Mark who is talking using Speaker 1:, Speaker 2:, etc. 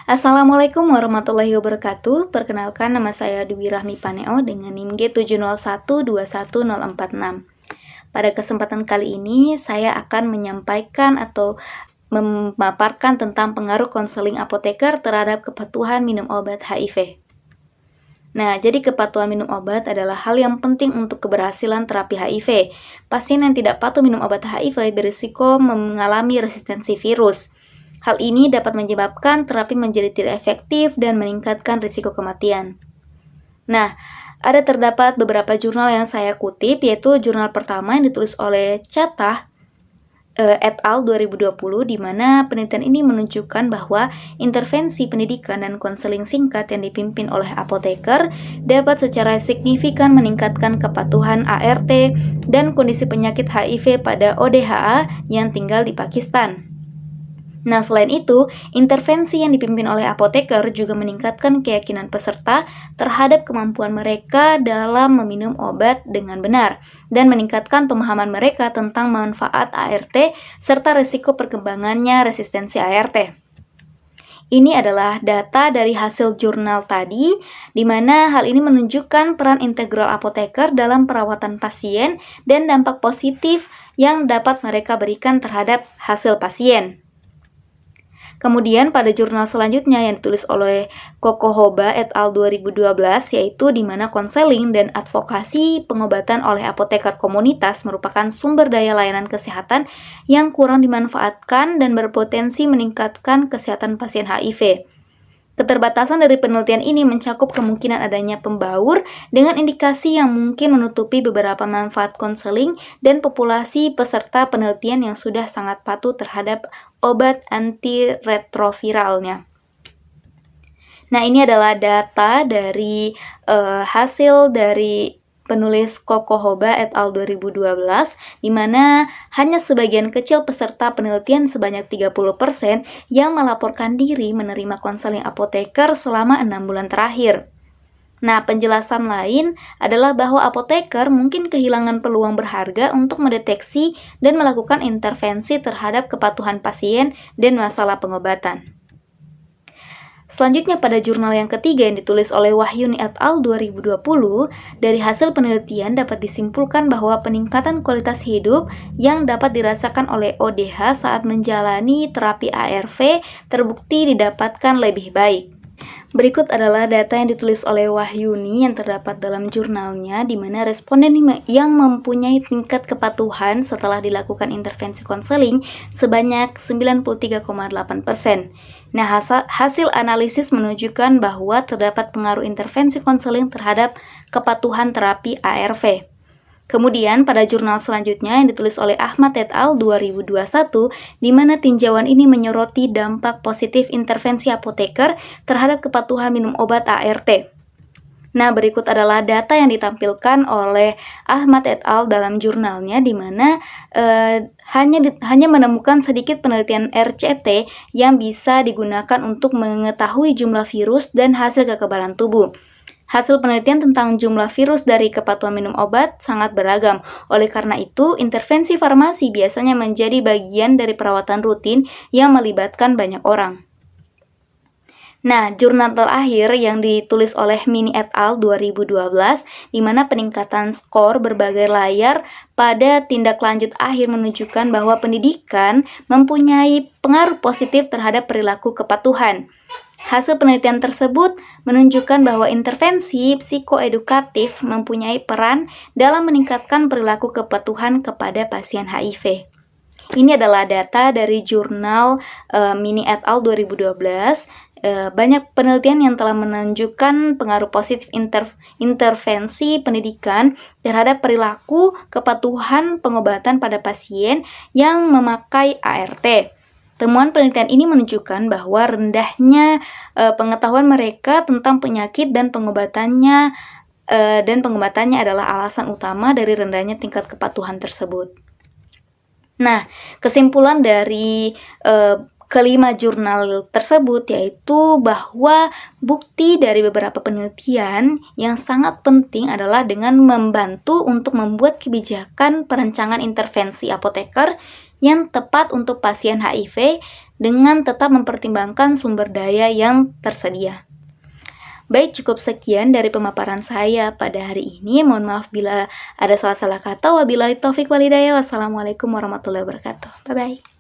Speaker 1: Assalamualaikum warahmatullahi wabarakatuh. Perkenalkan, nama saya Dwi Rahmi Paneo dengan NIM G701210446. Pada kesempatan kali ini, saya akan menyampaikan atau memaparkan tentang pengaruh konseling apoteker terhadap kepatuhan minum obat HIV. Nah, jadi kepatuhan minum obat adalah hal yang penting untuk keberhasilan terapi HIV. Pasien yang tidak patuh minum obat HIV berisiko mengalami resistensi virus. Hal ini dapat menyebabkan terapi menjadi tidak efektif dan meningkatkan risiko kematian. Nah, terdapat beberapa jurnal yang saya kutip, yaitu jurnal pertama yang ditulis oleh Chatah et al. 2020, di mana penelitian ini menunjukkan bahwa intervensi pendidikan dan konseling singkat yang dipimpin oleh apoteker dapat secara signifikan meningkatkan kepatuhan ART dan kondisi penyakit HIV pada ODHA yang tinggal di Pakistan. Nah, selain itu, intervensi yang dipimpin oleh apoteker juga meningkatkan keyakinan peserta terhadap kemampuan mereka dalam meminum obat dengan benar dan meningkatkan pemahaman mereka tentang manfaat ART serta risiko perkembangannya resistensi ART. Ini adalah data dari hasil jurnal tadi, di mana hal ini menunjukkan peran integral apoteker dalam perawatan pasien dan dampak positif yang dapat mereka berikan terhadap hasil pasien. Kemudian pada jurnal selanjutnya yang ditulis oleh Kokohoba et al. 2012, yaitu di mana konseling dan advokasi pengobatan oleh apoteker komunitas merupakan sumber daya layanan kesehatan yang kurang dimanfaatkan dan berpotensi meningkatkan kesehatan pasien HIV. Keterbatasan dari penelitian ini mencakup kemungkinan adanya pembaur dengan indikasi yang mungkin menutupi beberapa manfaat konseling dan populasi peserta penelitian yang sudah sangat patuh terhadap obat antiretroviralnya. Nah, ini adalah data dari hasil dari penulis Kokohoba et al. 2012, di mana hanya sebagian kecil peserta penelitian sebanyak 30% yang melaporkan diri menerima konseling apoteker selama 6 bulan terakhir. Nah, penjelasan lain adalah bahwa apoteker mungkin kehilangan peluang berharga untuk mendeteksi dan melakukan intervensi terhadap kepatuhan pasien dan masalah pengobatan. Selanjutnya pada jurnal yang ketiga yang ditulis oleh Wahyuni et al. 2020, dari hasil penelitian dapat disimpulkan bahwa peningkatan kualitas hidup yang dapat dirasakan oleh ODH saat menjalani terapi ARV terbukti didapatkan lebih baik. Berikut adalah data yang ditulis oleh Wahyuni yang terdapat dalam jurnalnya, di mana responden yang mempunyai tingkat kepatuhan setelah dilakukan intervensi konseling sebanyak 93,8%. Nah, hasil analisis menunjukkan bahwa terdapat pengaruh intervensi konseling terhadap kepatuhan terapi ARV. Kemudian pada jurnal selanjutnya yang ditulis oleh Ahmad et al. 2021, di mana tinjauan ini menyoroti dampak positif intervensi apoteker terhadap kepatuhan minum obat ART. Nah, berikut adalah data yang ditampilkan oleh Ahmad et al. Dalam jurnalnya, di mana hanya menemukan sedikit penelitian RCT yang bisa digunakan untuk mengetahui jumlah virus dan hasil kekebalan tubuh. Hasil penelitian tentang jumlah virus dari kepatuhan minum obat sangat beragam. Oleh karena itu, intervensi farmasi biasanya menjadi bagian dari perawatan rutin yang melibatkan banyak orang. Nah, jurnal terakhir yang ditulis oleh Mini et al. 2012, di mana peningkatan skor berbagai layar pada tindak lanjut akhir menunjukkan bahwa pendidikan mempunyai pengaruh positif terhadap perilaku kepatuhan. Hasil penelitian tersebut menunjukkan bahwa intervensi psikoedukatif mempunyai peran dalam meningkatkan perilaku kepatuhan kepada pasien HIV. Ini adalah data dari jurnal Mini et al. 2012. Banyak penelitian yang telah menunjukkan pengaruh positif intervensi pendidikan terhadap perilaku kepatuhan pengobatan pada pasien yang memakai ART. Temuan penelitian ini menunjukkan bahwa rendahnya pengetahuan mereka tentang penyakit dan pengobatannya adalah alasan utama dari rendahnya tingkat kepatuhan tersebut. Nah, kesimpulan dari kelima jurnal tersebut yaitu bahwa bukti dari beberapa penelitian yang sangat penting adalah dengan membantu untuk membuat kebijakan perencanaan intervensi apoteker yang tepat untuk pasien HIV dengan tetap mempertimbangkan sumber daya yang tersedia. Baik, cukup sekian dari pemaparan saya pada hari ini. Mohon maaf bila ada salah-salah kata. Wabillahi taufik walhidayah. Wassalamualaikum warahmatullahi wabarakatuh. Bye-bye.